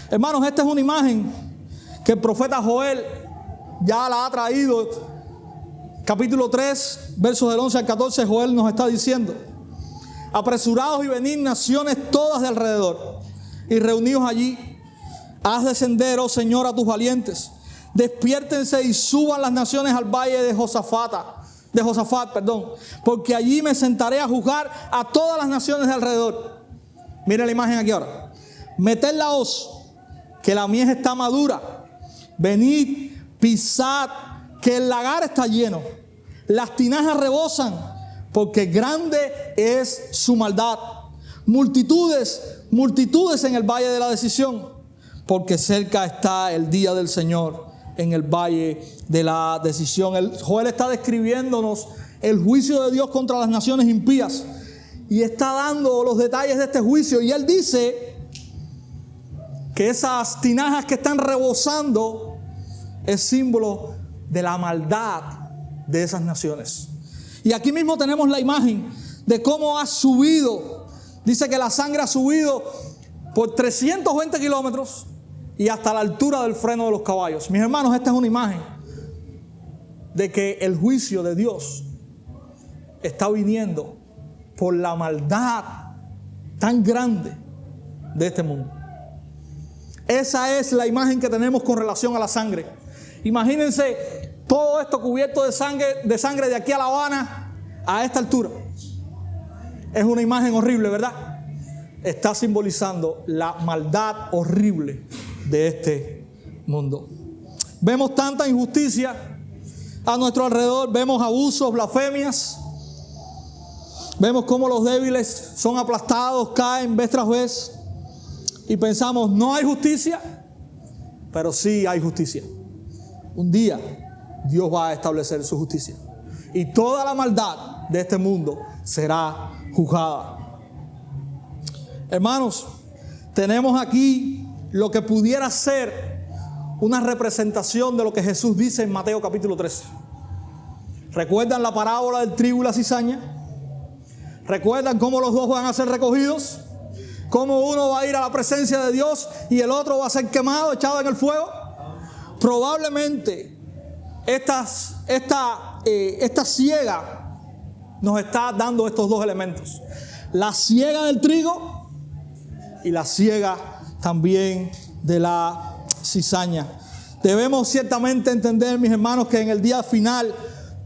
Hermanos, esta es una imagen que el profeta Joel ya la ha traído. Capítulo 3, versos del 11 al 14, Joel nos está diciendo, apresuraos y venid naciones todas de alrededor y reunidos allí, haz descender, oh Señor, a tus valientes, despiértense y suban las naciones al valle de Josafat, porque allí me sentaré a juzgar a todas las naciones de alrededor. Miren la imagen aquí ahora. Meted la hoz, que la mies está madura, venid, pisad, que el lagar está lleno, las tinajas rebosan, porque grande es su maldad. Multitudes, multitudes en el valle de la decisión, porque cerca está el día del Señor en el valle de la decisión. Joel está describiéndonos el juicio de Dios contra las naciones impías y está dando los detalles de este juicio. Y él dice que esas tinajas que están rebosando es símbolo de la maldad de esas naciones. Y aquí mismo tenemos la imagen de cómo ha subido. Dice que la sangre ha subido por 320 kilómetros y hasta la altura del freno de los caballos. Mis hermanos, esta es una imagen de que el juicio de Dios está viniendo por la maldad tan grande de este mundo. Esa es la imagen que tenemos con relación a la sangre. Imagínense todo esto cubierto de sangre de aquí a La Habana a esta altura. Es una imagen horrible, ¿verdad? Está simbolizando la maldad horrible de este mundo. Vemos tanta injusticia a nuestro alrededor, vemos abusos, blasfemias. Vemos cómo los débiles son aplastados, caen vez tras vez. Y pensamos, no hay justicia, pero sí hay justicia. Un día Dios va a establecer su justicia. Y toda la maldad de este mundo será juzgada. Hermanos, tenemos aquí lo que pudiera ser una representación de lo que Jesús dice en Mateo capítulo 13. ¿Recuerdan la parábola del trigo y la cizaña? ¿Recuerdan cómo los dos van a ser recogidos? ¿Cómo uno va a ir a la presencia de Dios y el otro va a ser quemado, echado en el fuego? Probablemente esta siega nos está dando estos dos elementos. La siega del trigo y la siega también de la cizaña. Debemos ciertamente entender, mis hermanos, que en el día final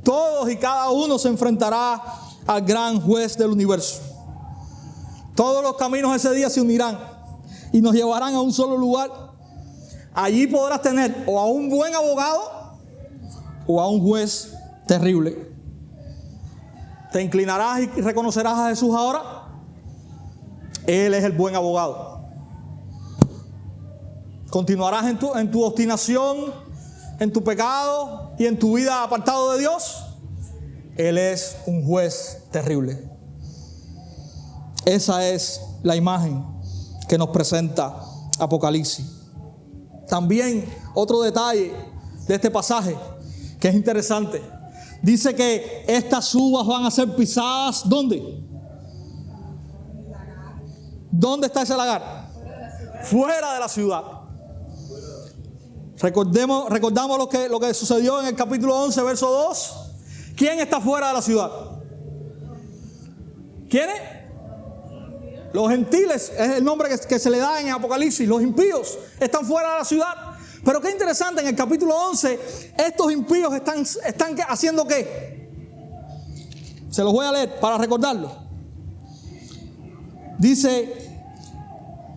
todos y cada uno se enfrentará al gran juez del universo. Todos los caminos ese día se unirán y nos llevarán a un solo lugar. Allí podrás tener o a un buen abogado o a un juez terrible. ¿Te inclinarás y reconocerás a Jesús ahora? Él es el buen abogado. ¿Continuarás en tu obstinación, en tu pecado y en tu vida apartado de Dios? Él es un juez terrible. Esa es la imagen que nos presenta Apocalipsis. También otro detalle de este pasaje que es interesante. Dice que estas uvas van a ser pisadas, ¿dónde? ¿Dónde está ese lagar? Fuera de la ciudad. Recordamos lo que sucedió en el capítulo 11, verso 2. ¿Quién está fuera de la ciudad? ¿Quiénes? Los gentiles, es el nombre que se le da en Apocalipsis. Los impíos están fuera de la ciudad. Pero qué interesante, en el capítulo 11, estos impíos están haciendo ¿qué? Se los voy a leer para recordarlo. Dice,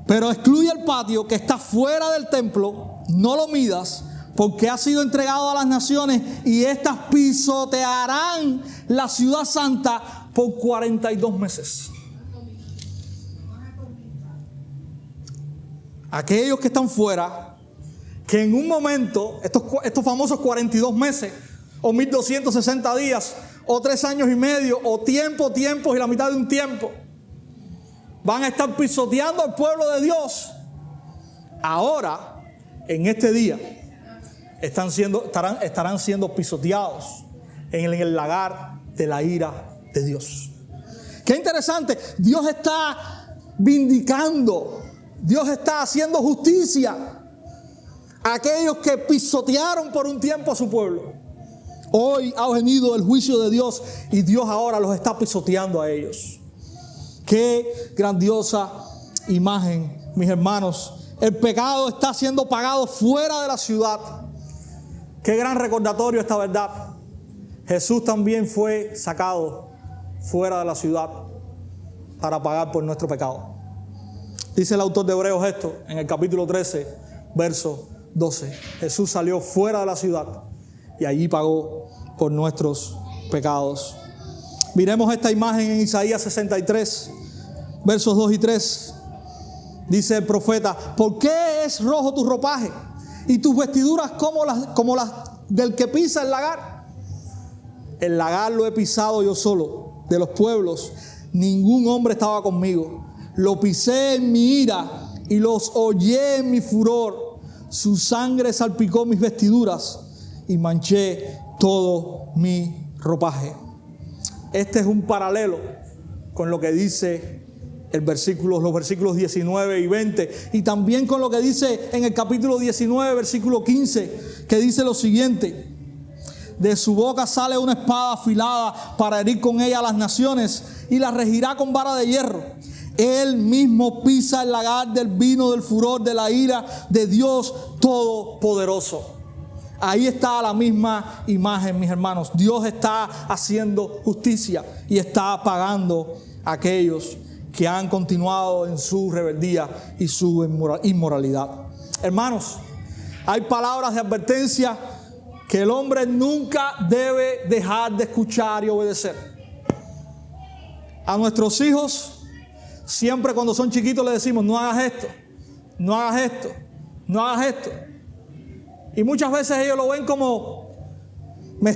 pero excluye el patio que está fuera del templo, no lo midas, porque ha sido entregado a las naciones y éstas pisotearán la ciudad santa por 42 meses. Aquellos que están fuera, que en un momento, estos famosos 42 meses, o 1260 días, o 3 años y medio, o tiempos y la mitad de un tiempo, van a estar pisoteando al pueblo de Dios. Ahora, en este día, estarán siendo pisoteados en el lagar de la ira de Dios. Qué interesante, Dios está vindicando, Dios está haciendo justicia a aquellos que pisotearon por un tiempo a su pueblo. Hoy ha venido el juicio de Dios y Dios ahora los está pisoteando a ellos. Qué grandiosa imagen, mis hermanos. El pecado está siendo pagado fuera de la ciudad. Qué gran recordatorio esta verdad. Jesús también fue sacado fuera de la ciudad para pagar por nuestro pecado. Dice el autor de Hebreos esto en el capítulo 13, verso 12. Jesús salió fuera de la ciudad y allí pagó por nuestros pecados. Miremos esta imagen en Isaías 63, versos 2 y 3. Dice el profeta, ¿por qué es rojo tu ropaje y tus vestiduras como las del que pisa el lagar? El lagar lo he pisado yo solo, de los pueblos, ningún hombre estaba conmigo. Lo pisé en mi ira y los hollé en mi furor. Su sangre salpicó mis vestiduras y manché todo mi ropaje. Este es un paralelo con lo que dice los versículos 19 y 20, y también con lo que dice en el capítulo 19, versículo 15, que dice lo siguiente: de su boca sale una espada afilada para herir con ella a las naciones, y las regirá con vara de hierro. Él mismo pisa el lagar del vino del furor de la ira de Dios Todopoderoso. Ahí está la misma imagen, mis hermanos. Dios está haciendo justicia y está pagando a aquellos que han continuado en su rebeldía y su inmoralidad. Hermanos, hay palabras de advertencia que el hombre nunca debe dejar de escuchar y obedecer. A nuestros hijos, siempre cuando son chiquitos les decimos: no hagas esto, no hagas esto, no hagas esto. Y muchas veces ellos lo ven como no me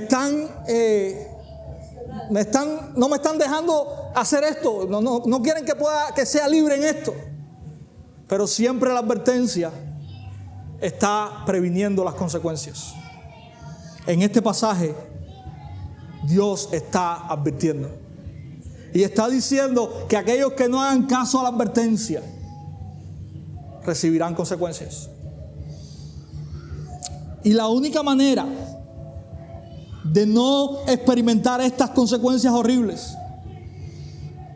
están dejando hacer esto, no quieren que sea libre en esto. Pero siempre la advertencia está previniendo las consecuencias. En este pasaje, Dios está advirtiendo y está diciendo que aquellos que no hagan caso a la advertencia recibirán consecuencias. Y la única manera de no experimentar estas consecuencias horribles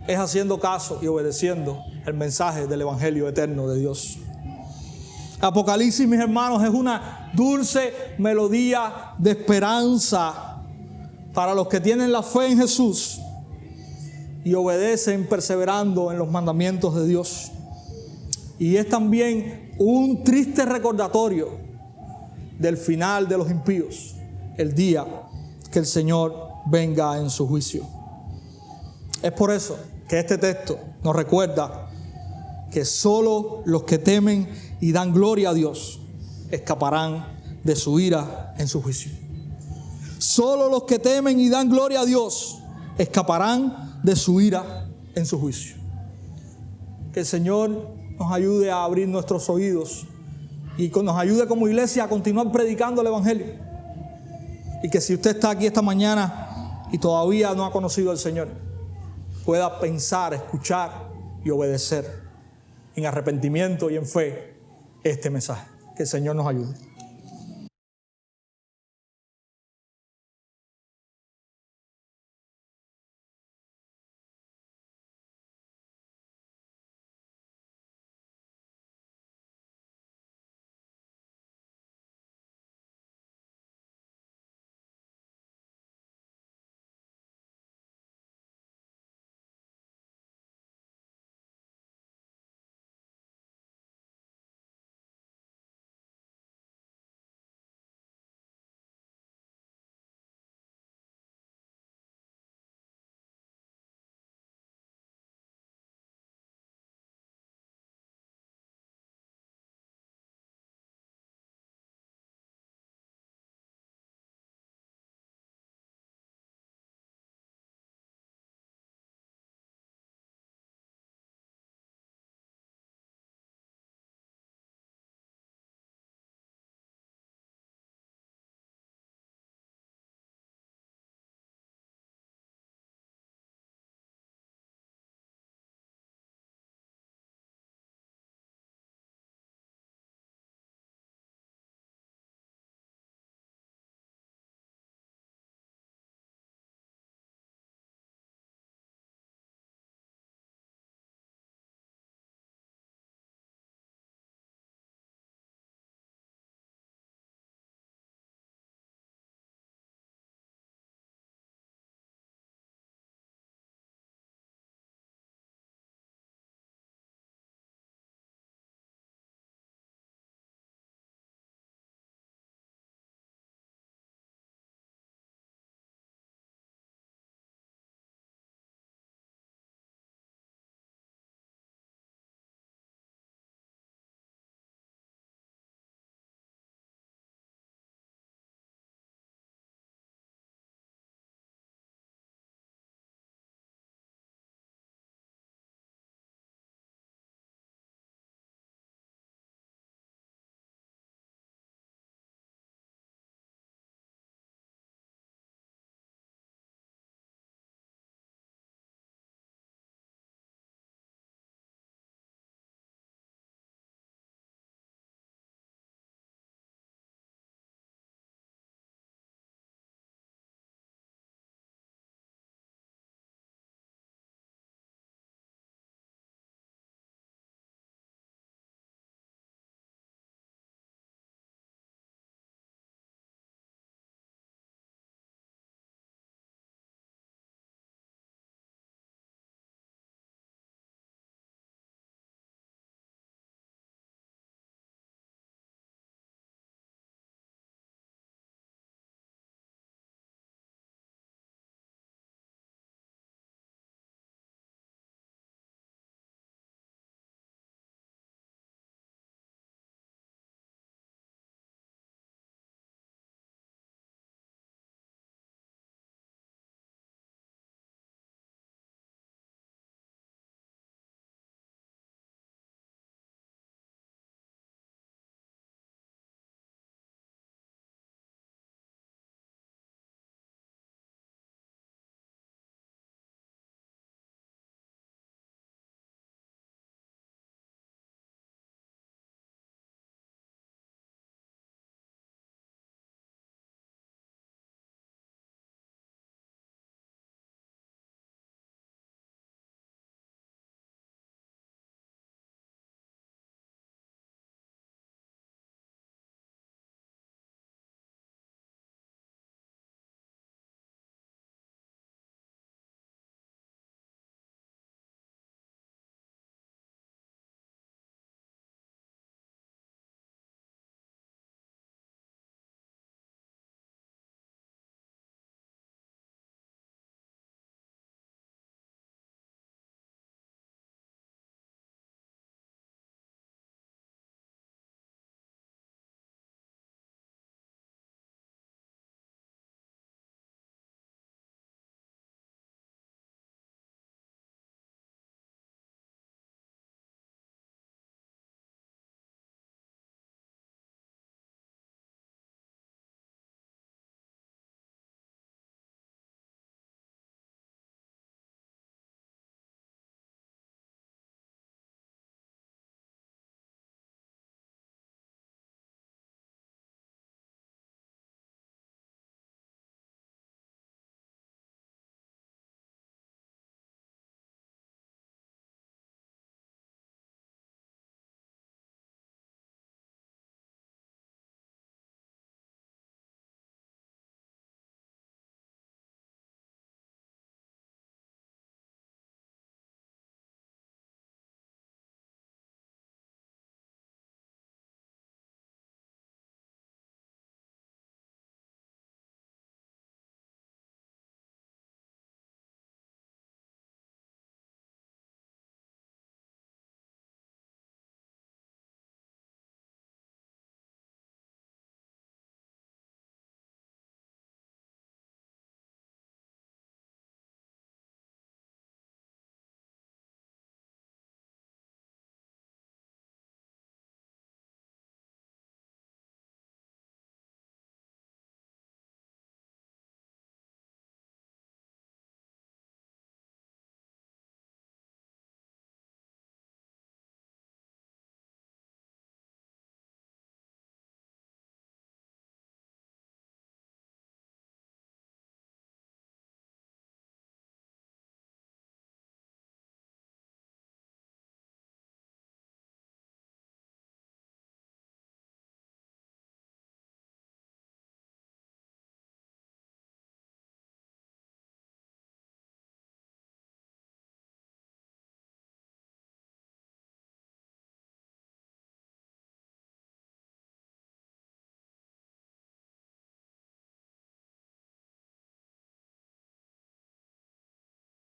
es haciendo caso y obedeciendo el mensaje del Evangelio eterno de Dios. Apocalipsis, mis hermanos, es una dulce melodía de esperanza para los que tienen la fe en Jesús y obedecen perseverando en los mandamientos de Dios. Y es también un triste recordatorio del final de los impíos, el día que el Señor venga en su juicio. Es por eso que este texto nos recuerda que solo los que temen y dan gloria a Dios escaparán de su ira en su juicio. Solo los que temen y dan gloria a Dios escaparán de su ira en su juicio. Que el Señor nos ayude a abrir nuestros oídos y nos ayude como iglesia a continuar predicando el Evangelio. Y que si usted está aquí esta mañana y todavía no ha conocido al Señor, pueda pensar, escuchar y obedecer en arrepentimiento y en fe este mensaje. Que el Señor nos ayude.